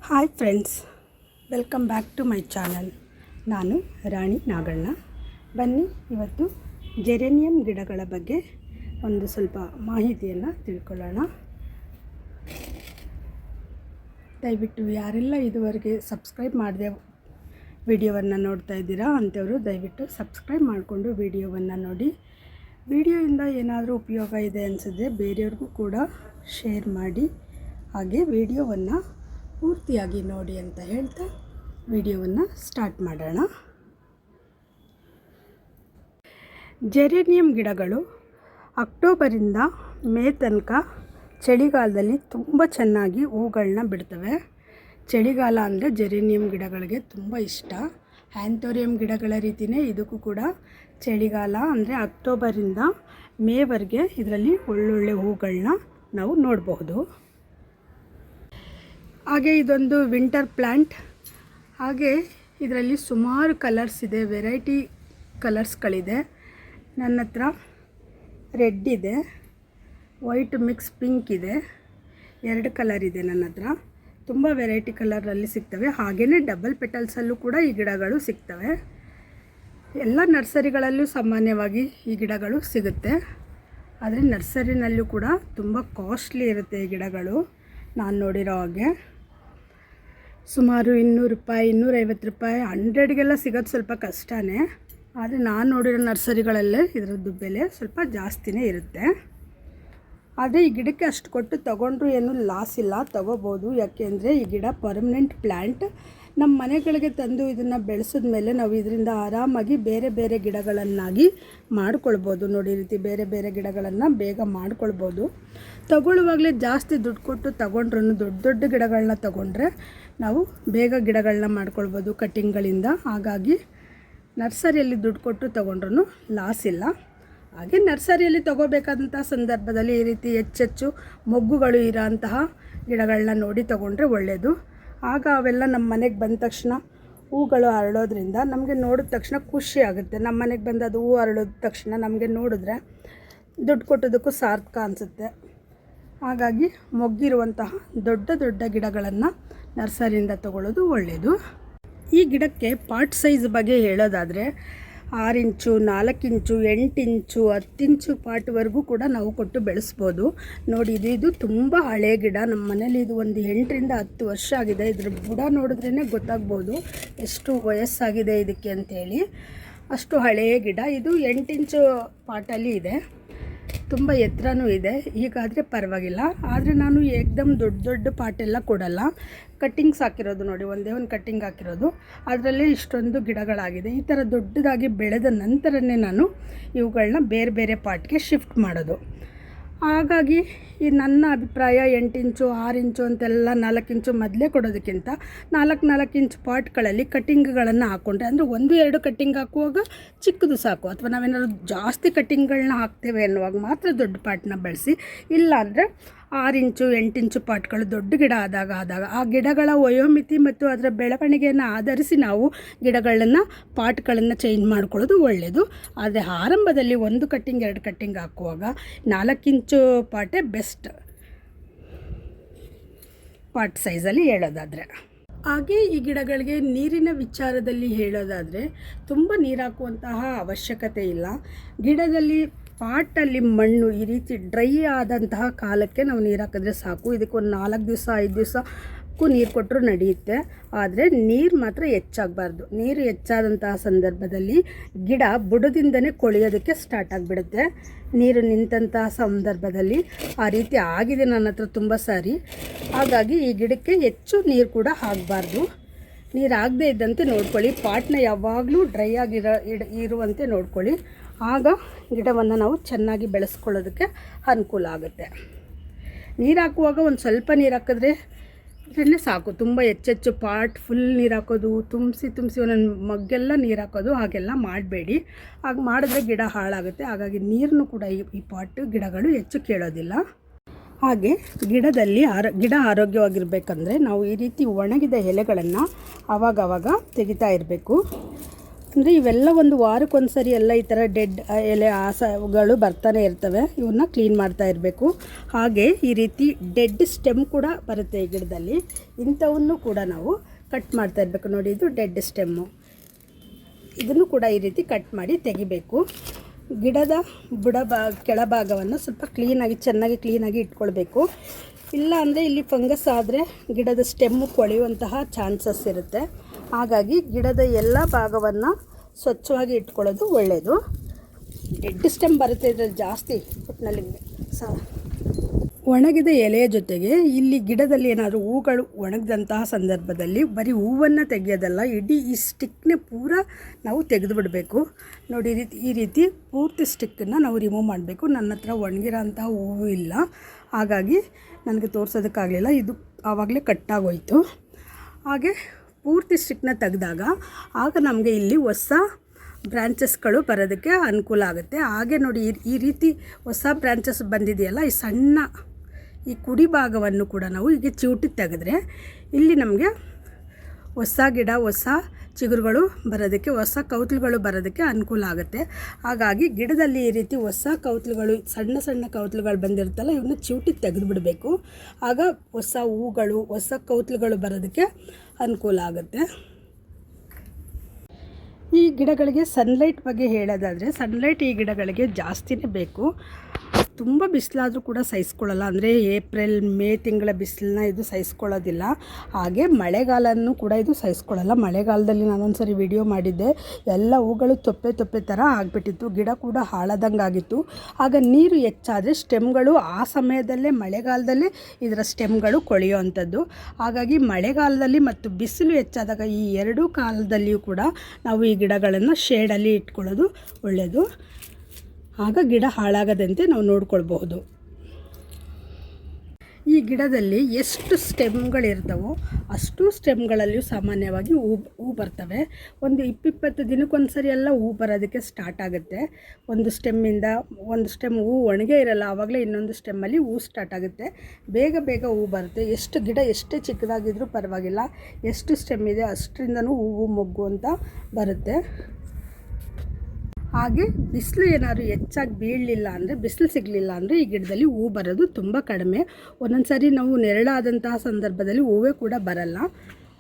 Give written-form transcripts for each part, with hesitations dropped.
Hi friends, welcome back to my channel. ನಾನು ರಾಣಿ ನಾಗಣ್ಣ. ಬನ್ನಿ ಇವತ್ತು ಜೆರೇನಿಯಂ ಗಿಡಗಳ ಬಗ್ಗೆ ಒಂದು ಸ್ವಲ್ಪ ಮಾಹಿತಿಯನ್ನು ತಿಳ್ಕೊಳ್ಳೋಣ. ದಯವಿಟ್ಟು ಯಾರೆಲ್ಲ ಇದುವರೆಗೆ ಸಬ್ಸ್ಕ್ರೈಬ್ ಮಾಡದೆ ವಿಡಿಯೋವನ್ನು ನೋಡ್ತಾ ಇದ್ದೀರಾ ಅಂಥವರು ದಯವಿಟ್ಟು ಸಬ್ಸ್ಕ್ರೈಬ್ ಮಾಡಿಕೊಂಡು ವಿಡಿಯೋವನ್ನು ನೋಡಿ. ವಿಡಿಯೋಯಿಂದ ಏನಾದರೂ ಉಪಯೋಗ ಇದೆ ಅನಿಸಿದ್ರೆ ಬೇರೆಯವ್ರಿಗೂ ಕೂಡ ಶೇರ್ ಮಾಡಿ. ಹಾಗೆ ವಿಡಿಯೋವನ್ನು ಪೂರ್ತಿಯಾಗಿ ನೋಡಿ ಅಂತ ಹೇಳ್ತಾ ವಿಡಿಯೋವನ್ನು ಸ್ಟಾರ್ಟ್ ಮಾಡೋಣ. ಜೆರೇನಿಯಂ ಗಿಡಗಳು ಅಕ್ಟೋಬರಿಂದ ಮೇ ತನಕ ಚಳಿಗಾಲದಲ್ಲಿ ತುಂಬ ಚೆನ್ನಾಗಿ ಹೂಗಳನ್ನ ಬಿಡ್ತವೆ. ಚಳಿಗಾಲ ಅಂದರೆ ಜೆರೇನಿಯಂ ಗಿಡಗಳಿಗೆ ತುಂಬ ಇಷ್ಟ. ಆ್ಯಂಥೋರಿಯಂ ಗಿಡಗಳ ರೀತಿಯೇ ಇದಕ್ಕೂ ಕೂಡ ಚಳಿಗಾಲ ಅಂದರೆ ಅಕ್ಟೋಬರಿಂದ ಮೇವರೆಗೆ ಇದರಲ್ಲಿ ಒಳ್ಳೊಳ್ಳೆ ಹೂಗಳನ್ನ ನಾವು ನೋಡಬಹುದು. ಹಾಗೆ ಇದೊಂದು ವಿಂಟರ್ ಪ್ಲ್ಯಾಂಟ್. ಹಾಗೆ ಇದರಲ್ಲಿ ಸುಮಾರು ಕಲರ್ಸ್ ಇದೆ, ವೆರೈಟಿ ಕಲರ್ಸ್ಗಳಿದೆ. ನನ್ನ ಹತ್ರ ರೆಡ್ ಇದೆ, ವೈಟ್ ಮಿಕ್ಸ್ ಪಿಂಕ್ ಇದೆ, 2 ಕಲರ್ ಇದೆ ನನ್ನ ಹತ್ರ. ತುಂಬ ವೆರೈಟಿ ಕಲರಲ್ಲಿ ಸಿಗ್ತವೆ. ಹಾಗೆಯೇ ಡಬಲ್ ಪೆಟಲ್ಸಲ್ಲೂ ಕೂಡ ಈ ಗಿಡಗಳು ಸಿಗ್ತವೆ. ಎಲ್ಲ ನರ್ಸರಿಗಳಲ್ಲೂ ಸಾಮಾನ್ಯವಾಗಿ ಈ ಗಿಡಗಳು ಸಿಗುತ್ತೆ. ಆದರೆ ನರ್ಸರಿನಲ್ಲೂ ಕೂಡ ತುಂಬ ಕಾಸ್ಟ್ಲಿ ಇರುತ್ತೆ ಈ ಗಿಡಗಳು. ನಾನು ನೋಡಿರೋ ಹಾಗೆ ಸುಮಾರು 200 ರೂಪಾಯಿ, 250 ರೂಪಾಯಿ, 100ಗೆಲ್ಲ ಸಿಗೋದು ಸ್ವಲ್ಪ ಕಷ್ಟನೇ. ಆದರೆ ನಾನು ನೋಡಿರೋ ನರ್ಸರಿಗಳಲ್ಲೇ ಇದರದ್ದು ಬೆಲೆ ಸ್ವಲ್ಪ ಜಾಸ್ತಿನೇ ಇರುತ್ತೆ. ಆದರೆ ಈ ಗಿಡಕ್ಕೆ ಅಷ್ಟು ಕೊಟ್ಟು ತೊಗೊಂಡ್ರೂ ಏನೂ ಲಾಸ್ ಇಲ್ಲ, ತೊಗೋಬೋದು. ಯಾಕೆಂದರೆ ಈ ಗಿಡ ಪರ್ಮನೆಂಟ್ ಪ್ಲ್ಯಾಂಟ್. ನಮ್ಮ ಮನೆಗಳಿಗೆ ತಂದು ಇದನ್ನು ಬೆಳೆಸಿದ ಮೇಲೆ ನಾವು ಇದರಿಂದ ಆರಾಮಾಗಿ ಬೇರೆ ಬೇರೆ ಗಿಡಗಳನ್ನಾಗಿ ಮಾಡ್ಕೊಳ್ಬೋದು. ನೋಡಿ, ಈ ರೀತಿ ಬೇರೆ ಬೇರೆ ಗಿಡಗಳನ್ನು ಬೇಗ ಮಾಡ್ಕೊಳ್ಬೋದು. ತಗೊಳ್ಳುವಾಗಲೇ ಜಾಸ್ತಿ ದುಡ್ಡು ಕೊಟ್ಟು ತೊಗೊಂಡ್ರೂ ದೊಡ್ಡ ದೊಡ್ಡ ಗಿಡಗಳನ್ನ ತೊಗೊಂಡ್ರೆ ನಾವು ಬೇಗ ಗಿಡಗಳನ್ನ ಮಾಡ್ಕೊಳ್ಬೋದು ಕಟ್ಟಿಂಗ್ಗಳಿಂದ. ಹಾಗಾಗಿ ನರ್ಸರಿಯಲ್ಲಿ ದುಡ್ಡು ಕೊಟ್ಟು ತೊಗೊಂಡ್ರೂ ಲಾಸ್ ಇಲ್ಲ. ಹಾಗೆ ನರ್ಸರಿಯಲ್ಲಿ ತೊಗೋಬೇಕಾದಂಥ ಸಂದರ್ಭದಲ್ಲಿ ಈ ರೀತಿ ಹೆಚ್ಚೆಚ್ಚು ಮೊಗ್ಗುಗಳು ಇರೋಂತಹ ಗಿಡಗಳನ್ನ ನೋಡಿ ತೊಗೊಂಡ್ರೆ ಒಳ್ಳೆಯದು. ಆಗ ಅವೆಲ್ಲ ನಮ್ಮ ಮನೆಗೆ ಬಂದ ತಕ್ಷಣ ಹೂಗಳು ಅರಳೋದ್ರಿಂದ ನಮಗೆ ನೋಡಿದ ತಕ್ಷಣ ಖುಷಿ ಆಗುತ್ತೆ. ನಮ್ಮ ಮನೆಗೆ ಬಂದು ಅದು ಹೂ ಅರಳೋದ ತಕ್ಷಣ ನಮಗೆ ನೋಡಿದ್ರೆ ದುಡ್ಡು ಕೊಟ್ಟೋದಕ್ಕೂ ಸಾರ್ಥಕ ಅನಿಸುತ್ತೆ. ಹಾಗಾಗಿ ಮೊಗ್ಗಿರುವಂತಹ ದೊಡ್ಡ ದೊಡ್ಡ ಗಿಡಗಳನ್ನು ನರ್ಸರಿಯಿಂದ ತಗೊಳ್ಳೋದು ಒಳ್ಳೆಯದು. ಈ ಗಿಡಕ್ಕೆ ಪಾಟ್ ಸೈಜ್ ಬಗ್ಗೆ ಹೇಳೋದಾದರೆ 6 ಇಂಚು, 4 ಇಂಚು, 8 ಇಂಚು, 10 ಇಂಚು ಪಾಟ್ವರೆಗೂ ಕೂಡ ನಾವು ಕೊಟ್ಟು ಬೆಳೆಸ್ಬೋದು. ನೋಡಿ, ಇದು ತುಂಬ ಹಳೆಯ ಗಿಡ. ನಮ್ಮ ಮನೇಲಿ ಇದು ಒಂದು 8ರಿಂದ 10 ವರ್ಷ ಆಗಿದೆ. ಇದ್ರ ಬುಡ ನೋಡಿದ್ರೇ ಗೊತ್ತಾಗ್ಬೋದು ಎಷ್ಟು ವಯಸ್ಸಾಗಿದೆ ಇದಕ್ಕೆ ಅಂಥೇಳಿ. ಅಷ್ಟು ಹಳೆಯ ಗಿಡ. ಇದು 8 ಇಂಚು ಪಾಟಲ್ಲಿ ಇದೆ, ತುಂಬ ಎತ್ತರನೂ ಇದೆ. ಹೀಗಾದರೆ ಪರವಾಗಿಲ್ಲ. ಆದರೆ ನಾನು ಏಕ್ದಮ್ ದೊಡ್ಡ ದೊಡ್ಡ ಪಾಟೆಲ್ಲ ಕೊಡಲ್ಲ. ಕಟ್ಟಿಂಗ್ಸ್ ಹಾಕಿರೋದು ನೋಡಿ, ಒಂದೇ ಒಂದು ಕಟ್ಟಿಂಗ್ ಹಾಕಿರೋದು, ಅದರಲ್ಲೇ ಇಷ್ಟೊಂದು ಗಿಡಗಳಾಗಿದೆ. ಈ ಥರ ದೊಡ್ಡದಾಗಿ ಬೆಳೆದ ನಂತರನೇ ನಾನು ಇವುಗಳನ್ನ ಬೇರೆ ಬೇರೆ ಪಾಟ್ಗೆ ಶಿಫ್ಟ್ ಮಾಡೋದು. ಹಾಗಾಗಿ ಈ ನನ್ನ ಅಭಿಪ್ರಾಯ 8 ಇಂಚು, 6 ಇಂಚು ಅಂತೆಲ್ಲ 4 ಇಂಚು ಮೊದಲೇ ಕೊಡೋದಕ್ಕಿಂತ 4 ಇಂಚು ಪಾಟ್ಗಳಲ್ಲಿ ಕಟ್ಟಿಂಗ್ಗಳನ್ನು ಹಾಕ್ಕೊಂಡ್ರೆ, ಅಂದರೆ 1-2 ಕಟ್ಟಿಂಗ್ ಹಾಕುವಾಗ ಚಿಕ್ಕದು ಸಾಕು. ಅಥವಾ ನಾವೇನಾದ್ರು ಜಾಸ್ತಿ ಕಟ್ಟಿಂಗ್ಗಳನ್ನ ಹಾಕ್ತೇವೆ ಅನ್ನುವಾಗ ಮಾತ್ರ ದೊಡ್ಡ ಪಾಟ್ನ ಬೆಳೆಸಿ. ಇಲ್ಲಾಂದರೆ 6 ಇಂಚು, 8 ಇಂಚು ಪಾಟ್ಗಳು ದೊಡ್ಡ ಗಿಡ ಆದಾಗ ಆ ಗಿಡಗಳ ವಯೋಮಿತಿ ಮತ್ತು ಅದರ ಬೆಳವಣಿಗೆಯನ್ನು ಆಧರಿಸಿ ನಾವು ಗಿಡಗಳನ್ನು ಪಾಟ್ಗಳನ್ನು ಚೇಂಜ್ ಮಾಡ್ಕೊಳ್ಳೋದು ಒಳ್ಳೆಯದು. ಆದರೆ ಆರಂಭದಲ್ಲಿ 1 ಕಟ್ಟಿಂಗ್ 2 ಕಟ್ಟಿಂಗ್ ಹಾಕುವಾಗ 4 ಇಂಚು ಪಾಟೇ ಬೆಸ್ಟ್ ಪಾಟ್ ಸೈಜಲ್ಲಿ ಹೇಳೋದಾದರೆ. ಹಾಗೆ ಈ ಗಿಡಗಳಿಗೆ ನೀರಿನ ವಿಚಾರದಲ್ಲಿ ಹೇಳೋದಾದರೆ ತುಂಬ ನೀರು ಹಾಕುವಂತಹ ಅವಶ್ಯಕತೆ ಇಲ್ಲ. ಗಿಡದಲ್ಲಿ ಪಾಟಲ್ಲಿ ಮಣ್ಣು ಈ ರೀತಿ ಡ್ರೈ ಆದಂತಹ ಕಾಲಕ್ಕೆ ನಾವು ನೀರು ಹಾಕಿದ್ರೆ ಸಾಕು. ಇದಕ್ಕೆ ಒಂದು 4 ದಿವಸ 5 ದಿವಸಕ್ಕೂ ನೀರು ಕೊಟ್ಟರು ನಡೆಯುತ್ತೆ. ಆದರೆ ನೀರು ಮಾತ್ರ ಹೆಚ್ಚಾಗಬಾರ್ದು. ನೀರು ಹೆಚ್ಚಾದಂತಹ ಸಂದರ್ಭದಲ್ಲಿ ಗಿಡ ಬುಡದಿಂದನೇ ಕೊಳೆಯೋದಕ್ಕೆ ಸ್ಟಾರ್ಟ್ ಆಗಿಬಿಡುತ್ತೆ. ನೀರು ನಿಂತಹ ಸಂದರ್ಭದಲ್ಲಿ ಆ ರೀತಿ ಆಗಿದೆ ನನ್ನ ಹತ್ರ ತುಂಬ ಸಾರಿ. ಹಾಗಾಗಿ ಈ ಗಿಡಕ್ಕೆ ಹೆಚ್ಚು ನೀರು ಕೂಡ ಆಗಬಾರ್ದು. ನೀರು ಆಗದೇ ಇದ್ದಂತೆ ನೋಡ್ಕೊಳ್ಳಿ. ಪಾಟ್ನ ಯಾವಾಗಲೂ ಡ್ರೈ ಇರುವಂತೆ ನೋಡ್ಕೊಳ್ಳಿ. ಆಗ ಗಿಡವನ್ನು ನಾವು ಚೆನ್ನಾಗಿ ಬೆಳೆಸ್ಕೊಳ್ಳೋದಕ್ಕೆ ಅನುಕೂಲ ಆಗುತ್ತೆ. ನೀರು ಹಾಕುವಾಗ ಒಂದು ಸ್ವಲ್ಪ ನೀರು ಹಾಕಿದ್ರೆ ಇದನ್ನೇ ಸಾಕು. ತುಂಬ ಹೆಚ್ಚೆಚ್ಚು ಪಾಟ್ ಫುಲ್ ನೀರು ಹಾಕೋದು, ತುಂಬಿಸಿ ಒಂದೊಂದು ಮಗ್ಗೆಲ್ಲ ನೀರು ಹಾಕೋದು ಹಾಗೆಲ್ಲ ಮಾಡಬೇಡಿ. ಹಾಗೆ ಮಾಡಿದ್ರೆ ಗಿಡ ಹಾಳಾಗುತ್ತೆ. ಹಾಗಾಗಿ ನೀರನ್ನು ಕೂಡ ಈ ಪಾಟ್ ಗಿಡಗಳು ಹೆಚ್ಚು ಕೇಳೋದಿಲ್ಲ. ಹಾಗೆ ಗಿಡದಲ್ಲಿ ಗಿಡ ಆರೋಗ್ಯವಾಗಿರಬೇಕಂದ್ರೆ ನಾವು ಈ ರೀತಿ ಒಣಗಿದ ಎಲೆಗಳನ್ನು ಆವಾಗವಾಗ ತೆಗಿತಾ ಇರಬೇಕು. ಅಂದರೆ ಇವೆಲ್ಲ ಒಂದು ವಾರಕ್ಕೊಂದು ಸರಿ ಎಲ್ಲ ಈ ಥರ ಡೆಡ್ ಎಲೆ ಆಸಗಳು ಬರ್ತಾನೆ ಇರ್ತವೆ. ಇವನ್ನ ಕ್ಲೀನ್ ಮಾಡ್ತಾ ಇರಬೇಕು. ಹಾಗೆ ಈ ರೀತಿ ಡೆಡ್ ಸ್ಟೆಮ್ ಕೂಡ ಬರುತ್ತೆ ಈ ಗಿಡದಲ್ಲಿ. ಇಂಥವನ್ನು ಕೂಡ ನಾವು ಕಟ್ ಮಾಡ್ತಾ ಇರಬೇಕು. ನೋಡಿ, ಇದು ಡೆಡ್ ಸ್ಟೆಮ್ಮು. ಇದನ್ನು ಕೂಡ ಈ ರೀತಿ ಕಟ್ ಮಾಡಿ ತೆಗಿಬೇಕು. ಗಿಡದ ಕೆಳಭಾಗವನ್ನು ಸ್ವಲ್ಪ ಚೆನ್ನಾಗಿ ಕ್ಲೀನಾಗಿ ಇಟ್ಕೊಳ್ಬೇಕು. ಇಲ್ಲ ಅಂದರೆ ಇಲ್ಲಿ ಫಂಗಸ್ ಆದರೆ ಗಿಡದ ಸ್ಟೆಮ್ಮು ಕೊಳೆಯುವಂತಹ ಚಾನ್ಸಸ್ ಇರುತ್ತೆ. ಹಾಗಾಗಿ ಗಿಡದ ಎಲ್ಲ ಭಾಗವನ್ನು ಸ್ವಚ್ಛವಾಗಿ ಇಟ್ಕೊಳ್ಳೋದು ಒಳ್ಳೆಯದು. ಡೆಡ್ ಸ್ಟೆಮ್ ಬರುತ್ತೆ ಇದರಲ್ಲಿ ಜಾಸ್ತಿ. ಒಟ್ಟಿನಲ್ಲಿ ಒಣಗಿದ ಎಲೆಯ ಜೊತೆಗೆ ಇಲ್ಲಿ ಗಿಡದಲ್ಲಿ ಏನಾದರೂ ಹೂಗಳು ಒಣಗಿದಂತಹ ಸಂದರ್ಭದಲ್ಲಿ ಬರೀ ಹೂವನ್ನು ತೆಗೆಯೋದಲ್ಲ, ಇಡೀ ಈ ಸ್ಟಿಕ್ನೇ ಪೂರ ನಾವು ತೆಗೆದು ಬಿಡಬೇಕು. ನೋಡಿ, ಈ ರೀತಿ ಪೂರ್ತಿ ಸ್ಟಿಕ್ಕನ್ನು ನಾವು ರಿಮೂವ್ ಮಾಡಬೇಕು. ನನ್ನ ಹತ್ರ ಒಣಗಿರೋಂತಹ ಹೂವು ಇಲ್ಲ, ಹಾಗಾಗಿ ನನಗೆ ತೋರಿಸೋದಕ್ಕಾಗಲಿಲ್ಲ. ಇದು ಆವಾಗಲೇ ಕಟ್ಟಾಗೋಯಿತು. ಹಾಗೆ ಪೂರ್ತಿ ಸ್ಟಿಕ್ನ ತೆಗೆದಾಗ ಆಗ ನಮಗೆ ಇಲ್ಲಿ ಹೊಸ ಬ್ರಾಂಚಸ್ಗಳು ಬರೋದಕ್ಕೆ ಅನುಕೂಲ ಆಗುತ್ತೆ. ಹಾಗೆ ನೋಡಿ, ಈ ರೀತಿ ಹೊಸ ಬ್ರಾಂಚಸ್ ಬಂದಿದೆಯಲ್ಲ, ಈ ಸಣ್ಣ ಈ ಕುಡಿ ಭಾಗವನ್ನು ಕೂಡ ನಾವು ಹೀಗೆ ಚಿವುಟಿ ತೆಗೆದ್ರೆ ಇಲ್ಲಿ ನಮಗೆ ಹೊಸ ಗಿಡ, ಹೊಸ ಚಿಗುರುಗಳು ಬರೋದಕ್ಕೆ, ಹೊಸ ಕೌತಲುಗಳು ಬರೋದಕ್ಕೆ ಅನುಕೂಲ ಆಗುತ್ತೆ. ಹಾಗಾಗಿ ಗಿಡದಲ್ಲಿ ಈ ರೀತಿ ಹೊಸ ಕೌತಲುಗಳು, ಸಣ್ಣ ಸಣ್ಣ ಕೌತಲುಗಳು ಬಂದಿರುತ್ತಲ್ಲ, ಇವನ್ನ ಚಿವುಟಿ ತೆಗೆದು ಬಿಡಬೇಕು. ಆಗ ಹೊಸ ಹೂಗಳು, ಹೊಸ ಕೌತಲುಗಳು ಬರೋದಕ್ಕೆ ಅನುಕೂಲ ಆಗುತ್ತೆ. ಈ ಗಿಡಗಳಿಗೆ ಸನ್ಲೈಟ್ ಬಗ್ಗೆ ಹೇಳೋದಾದರೆ, ಸನ್ಲೈಟ್ ಈ ಗಿಡಗಳಿಗೆ ಜಾಸ್ತಿನೇ ಬೇಕು. ತುಂಬ ಬಿಸಿಲಾದರೂ ಕೂಡ ಸಹಿಸ್ಕೊಳ್ಳಲ್ಲ. ಅಂದರೆ ಏಪ್ರಿಲ್ ಮೇ ತಿಂಗಳ ಬಿಸಿಲನ್ನ ಇದು ಸಹಿಸ್ಕೊಳ್ಳೋದಿಲ್ಲ. ಹಾಗೆ ಮಳೆಗಾಲನೂ ಕೂಡ ಇದು ಸಹಿಸ್ಕೊಳ್ಳಲ್ಲ. ಮಳೆಗಾಲದಲ್ಲಿ ನಾನೊಂದು ಸರಿ ವಿಡಿಯೋ ಮಾಡಿದ್ದೆ, ಎಲ್ಲ ಹೂಗಳು ತೊಪ್ಪೆ ಥರ ಆಗಿಬಿಟ್ಟಿತ್ತು, ಗಿಡ ಕೂಡ ಹಾಳಾದಂಗೆ ಆಗಿತ್ತು. ಆಗ ನೀರು ಹೆಚ್ಚಾದರೆ ಸ್ಟೆಮ್ಗಳು ಆ ಸಮಯದಲ್ಲೇ, ಮಳೆಗಾಲದಲ್ಲೇ ಇದರ ಸ್ಟೆಮ್ಗಳು ಕೊಳೆಯೋ ಅಂಥದ್ದು. ಹಾಗಾಗಿ ಮಳೆಗಾಲದಲ್ಲಿ ಮತ್ತು ಬಿಸಿಲು ಹೆಚ್ಚಾದಾಗ ಈ ಎರಡೂ ಕಾಲದಲ್ಲಿಯೂ ಕೂಡ ನಾವು ಈ ಗಿಡಗಳನ್ನು ಶೇಡಲ್ಲಿ ಇಟ್ಕೊಳ್ಳೋದು ಒಳ್ಳೆಯದು. ಆಗ ಗಿಡ ಹಾಳಾಗದಂತೆ ನಾವು ನೋಡ್ಕೊಳ್ಬಹುದು. ಈ ಗಿಡದಲ್ಲಿ ಎಷ್ಟು ಸ್ಟೆಮ್ಗಳಿರ್ತವೋ ಅಷ್ಟು ಸ್ಟೆಮ್ಗಳಲ್ಲಿಯೂ ಸಾಮಾನ್ಯವಾಗಿ ಹೂ ಬರ್ತವೆ. ಒಂದು 20 ದಿನಕ್ಕೊಂದು ಸರಿ ಎಲ್ಲ ಹೂ ಬರೋದಕ್ಕೆ ಸ್ಟಾರ್ಟ್ ಆಗುತ್ತೆ. ಒಂದು ಸ್ಟೆಮ್ ಹೂ ಒಣಗೇ ಇರಲ್ಲ, ಆವಾಗಲೇ ಇನ್ನೊಂದು ಸ್ಟೆಮ್ಮಲ್ಲಿ ಹೂ ಸ್ಟಾರ್ಟ್ ಆಗುತ್ತೆ. ಬೇಗ ಹೂ ಬರುತ್ತೆ. ಗಿಡ ಎಷ್ಟೇ ಚಿಕ್ಕದಾಗಿದ್ರೂ ಪರವಾಗಿಲ್ಲ, ಎಷ್ಟು ಸ್ಟೆಮ್ ಇದೆ ಅಷ್ಟರಿಂದನೂ ಹೂವು ಮೊಗ್ಗು ಅಂತ ಬರುತ್ತೆ. ಹಾಗೆ ಬಿಸಿಲು ಏನಾದರೂ ಹೆಚ್ಚಾಗಿ ಬೀಳಲಿಲ್ಲ ಅಂದರೆ, ಬಿಸಿಲು ಸಿಗಲಿಲ್ಲ ಅಂದರೆ ಈ ಗಿಡದಲ್ಲಿ ಹೂ ಬರೋದು ತುಂಬ ಕಡಿಮೆ. ಒಂದೊಂದು ಸಾರಿ ನಾವು ನೆರಳಾದಂತಹ ಸಂದರ್ಭದಲ್ಲಿ ಹೂವೇ ಕೂಡ ಬರಲ್ಲ,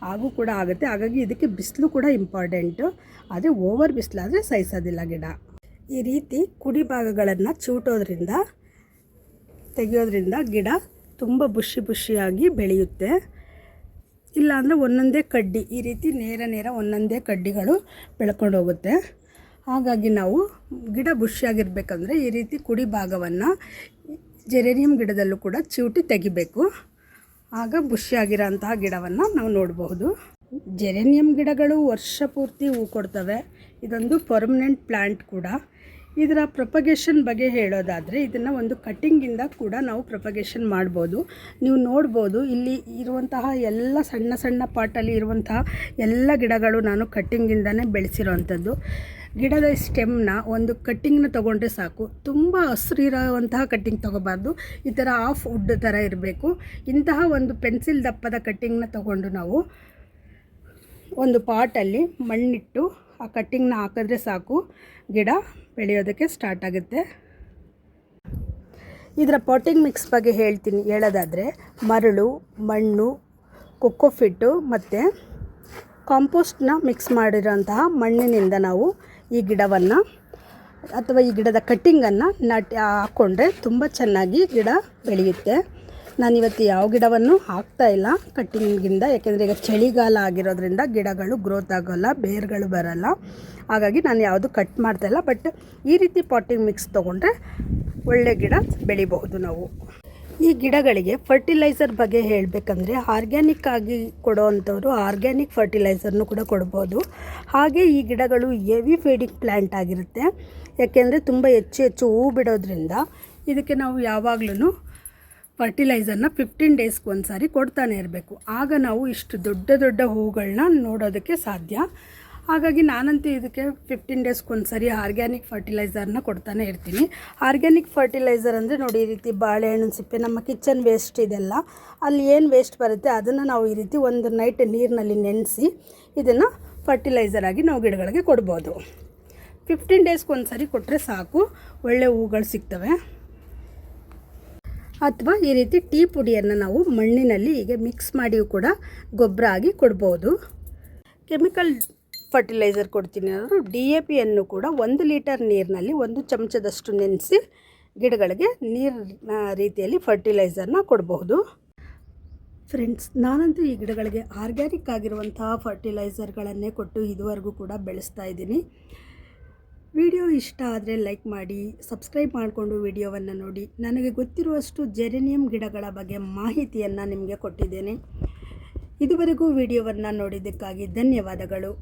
ಹಾಗೂ ಕೂಡ ಆಗುತ್ತೆ. ಹಾಗಾಗಿ ಇದಕ್ಕೆ ಬಿಸಿಲು ಕೂಡ ಇಂಪಾರ್ಟೆಂಟು. ಆದರೆ ಓವರ್ ಬಿಸಿಲಾದರೆ ಸಹಿಸೋದಿಲ್ಲ ಗಿಡ. ಈ ರೀತಿ ಕುಡಿ ಭಾಗಗಳನ್ನು ತೆಗೆಯೋದ್ರಿಂದ ಗಿಡ ತುಂಬ ಬುಷಿಯಾಗಿ ಬೆಳೆಯುತ್ತೆ. ಇಲ್ಲಾಂದರೆ ಒಂದೊಂದೇ ಕಡ್ಡಿ, ಈ ರೀತಿ ನೇರ ಒಂದೊಂದೇ ಕಡ್ಡಿಗಳು ಬೆಳ್ಕೊಂಡು ಹೋಗುತ್ತೆ. ಹಾಗಾಗಿ ನಾವು ಗಿಡ ಬುಷಿಯಾಗಿರ್ಬೇಕಂದ್ರೆ ಈ ರೀತಿ ಕುಡಿ ಭಾಗವನ್ನು ಜೆರೇನಿಯಂ ಗಿಡದಲ್ಲೂ ಕೂಡ ಚಿವುಟಿ ತೆಗಿಬೇಕು. ಆಗ ಬುಷಿಯಾಗಿರೋಂತಹ ಗಿಡವನ್ನು ನಾವು ನೋಡಬಹುದು. ಜೆರೇನಿಯಂ ಗಿಡಗಳು ವರ್ಷ ಪೂರ್ತಿ ಹೂ ಕೊಡ್ತವೆ. ಇದೊಂದು ಪರ್ಮನೆಂಟ್ ಪ್ಲ್ಯಾಂಟ್ ಕೂಡ. ಇದರ ಪ್ರೊಪಗೇಷನ್ ಬಗ್ಗೆ ಹೇಳೋದಾದರೆ, ಇದನ್ನು ಒಂದು ಕಟ್ಟಿಂಗಿಂದ ಕೂಡ ನಾವು ಪ್ರೊಪಗೇಷನ್ ಮಾಡ್ಬೋದು. ನೀವು ನೋಡ್ಬೋದು, ಇಲ್ಲಿ ಇರುವಂತಹ ಎಲ್ಲ ಸಣ್ಣ ಪಾಟಲ್ಲಿ ಇರುವಂತಹ ಎಲ್ಲ ಗಿಡಗಳು ನಾನು ಕಟ್ಟಿಂಗಿಂದನೇ ಬೆಳೆಸಿರೋವಂಥದ್ದು. ಗಿಡದ ಸ್ಟೆಮ್ನ ಒಂದು ಕಟ್ಟಿಂಗ್ನ ತೊಗೊಂಡ್ರೆ ಸಾಕು. ತುಂಬ ಹಸಿರಿರೋವಂತಹ ಕಟ್ಟಿಂಗ್ ತೊಗೋಬಾರ್ದು, ಈ ಥರ ಆಫ್ ವುಡ್ ಥರ ಇರಬೇಕು. ಇಂತಹ ಒಂದು ಪೆನ್ಸಿಲ್ ದಪ್ಪದ ಕಟ್ಟಿಂಗ್ನ ತೊಗೊಂಡು ನಾವು ಒಂದು ಪಾಟಲ್ಲಿ ಮಣ್ಣಿಟ್ಟು ಆ ಕಟ್ಟಿಂಗ್ನ ಹಾಕಿದ್ರೆ ಸಾಕು, ಗಿಡ ಬೆಳೆಯೋದಕ್ಕೆ ಸ್ಟಾರ್ಟ್ ಆಗುತ್ತೆ. ಇದರ ಪಾಟಿಂಗ್ ಮಿಕ್ಸ್ ಬಗ್ಗೆ ಹೇಳೋದಾದರೆ, ಮರಳು, ಮಣ್ಣು, ಕೊಕೊಫಿಟ್ಟು ಮತ್ತು ಕಾಂಪೋಸ್ಟ್ನ ಮಿಕ್ಸ್ ಮಾಡಿರೋಂತಹ ಮಣ್ಣಿನಿಂದ ನಾವು ಈ ಗಿಡವನ್ನು ಅಥವಾ ಈ ಗಿಡದ ಕಟ್ಟಿಂಗನ್ನು ಹಾಕ್ಕೊಂಡ್ರೆ ತುಂಬ ಚೆನ್ನಾಗಿ ಗಿಡ ಬೆಳೆಯುತ್ತೆ. ನಾನಿವತ್ತು ಯಾವ ಗಿಡವನ್ನು ಹಾಕ್ತಾಯಿಲ್ಲ ಕಟ್ಟಿಂಗಿಂದ, ಯಾಕೆಂದರೆ ಈಗ ಚಳಿಗಾಲ ಆಗಿರೋದ್ರಿಂದ ಗಿಡಗಳು ಗ್ರೋತ್ ಆಗೋಲ್ಲ, ಬೇರುಗಳು ಬರೋಲ್ಲ. ಹಾಗಾಗಿ ನಾನು ಯಾವುದು ಕಟ್ ಮಾಡ್ತಾಯಿಲ್ಲ. ಬಟ್ ಈ ರೀತಿ ಪಾಟಿಂಗ್ ಮಿಕ್ಸ್ ತೊಗೊಂಡ್ರೆ ಒಳ್ಳೆ ಗಿಡ ಬೆಳಿಬಹುದು ನಾವು. ಈ ಗಿಡಗಳಿಗೆ ಫರ್ಟಿಲೈಸರ್ ಬಗ್ಗೆ ಹೇಳಬೇಕಂದ್ರೆ, ಆರ್ಗ್ಯಾನಿಕ್ ಆಗಿ ಕೊಡೋವಂಥವ್ರು ಆರ್ಗ್ಯಾನಿಕ್ ಫರ್ಟಿಲೈಸರ್ನು ಕೂಡ ಕೊಡ್ಬೋದು. ಹಾಗೆ ಈ ಗಿಡಗಳು ಹೆವಿ ಫೀಡಿಂಗ್ ಪ್ಲ್ಯಾಂಟ್ ಆಗಿರುತ್ತೆ. ಯಾಕೆಂದರೆ ತುಂಬ ಹೆಚ್ಚು ಹೂ ಬಿಡೋದ್ರಿಂದ ಇದಕ್ಕೆ ನಾವು ಯಾವಾಗಲೂ ಫರ್ಟಿಲೈಸರ್ನ 15 ಡೇಸ್ಗೆ ಒಂದು ಸಾರಿ ಕೊಡ್ತಾನೆ ಇರಬೇಕು. ಆಗ ನಾವು ಇಷ್ಟು ದೊಡ್ಡ ಹೂಗಳನ್ನ ನೋಡೋದಕ್ಕೆ ಸಾಧ್ಯ. ಹಾಗಾಗಿ ನಾನಂತೂ ಇದಕ್ಕೆ 15 ಡೇಸ್ಗೆ ಒಂದು ಸಾರಿ ಆರ್ಗ್ಯಾನಿಕ್ ಫರ್ಟಿಲೈಸರ್ನ ಕೊಡ್ತಾನೆ ಇರ್ತೀನಿ. ಆರ್ಗ್ಯಾನಿಕ್ ಫರ್ಟಿಲೈಸರ್ ಅಂದರೆ ನೋಡಿ, ಈ ರೀತಿ ಬಾಳೆಹಣ್ಣಿನ ಸಿಪ್ಪೆ, ನಮ್ಮ ಕಿಚನ್ ವೇಸ್ಟ್ ಇದೆಲ್ಲ, ಅಲ್ಲಿ ಏನು ವೇಸ್ಟ್ ಬರುತ್ತೆ ಅದನ್ನು ನಾವು ಈ ರೀತಿ ಒಂದು ನೈಟ್ ನೀರಿನಲ್ಲಿ ನೆನೆಸಿ ಇದನ್ನು ಫರ್ಟಿಲೈಸರ್ ಆಗಿ ನಾವು ಗಿಡಗಳಿಗೆ ಕೊಡ್ಬೋದು. 15 ಡೇಸ್ಗೆ ಒಂದು ಸರಿ ಕೊಟ್ಟರೆ ಸಾಕು, ಒಳ್ಳೆ ಹೂಗಳು ಸಿಗ್ತವೆ. ಅಥವಾ ಈ ರೀತಿ ಟೀ ಪುಡಿಯನ್ನು ನಾವು ಮಣ್ಣಿನಲ್ಲಿ ಹೀಗೆ ಮಿಕ್ಸ್ ಮಾಡಿಯೂ ಕೂಡ ಗೊಬ್ಬರ ಆಗಿ ಕೊಡ್ಬೋದು. ಕೆಮಿಕಲ್ ಫರ್ಟಿಲೈಸರ್ ಕೊಡ್ತೀನಿ ಅಂದರೂ DAPಯನ್ನು ಕೂಡ 1 ಲೀಟರ್ ನೀರಿನಲ್ಲಿ 1 ಚಮಚದಷ್ಟು ನೆನೆಸಿ ಗಿಡಗಳಿಗೆ ನೀರಿನ ರೀತಿಯಲ್ಲಿ ಫರ್ಟಿಲೈಸರ್ನ ಕೊಡಬಹುದು. ಫ್ರೆಂಡ್ಸ್, ನಾನಂತೂ ಈ ಗಿಡಗಳಿಗೆ ಆರ್ಗ್ಯಾನಿಕ್ ಆಗಿರುವಂತಹ ಫರ್ಟಿಲೈಸರ್ಗಳನ್ನೇ ಕೊಟ್ಟು ಇದುವರೆಗೂ ಕೂಡ ಬೆಳೆಸ್ತಾ ಇದ್ದೀನಿ. ವಿಡಿಯೋ ಇಷ್ಟ ಆದರೆ ಲೈಕ್ ಮಾಡಿ, ಸಬ್ಸ್ಕ್ರೈಬ್ ಮಾಡಿಕೊಂಡು ವಿಡಿಯೋವನ್ನು ನೋಡಿ. ನನಗೆ ಗೊತ್ತಿರುವಷ್ಟು ಜೆರೇನಿಯಂ ಗಿಡಗಳ ಬಗ್ಗೆ ಮಾಹಿತಿಯನ್ನು ನಿಮಗೆ ಕೊಟ್ಟಿದ್ದೇನೆ. ಇದುವರೆಗೂ ವಿಡಿಯೋವನ್ನು ನೋಡಿದ್ದಕ್ಕಾಗಿ ಧನ್ಯವಾದಗಳು.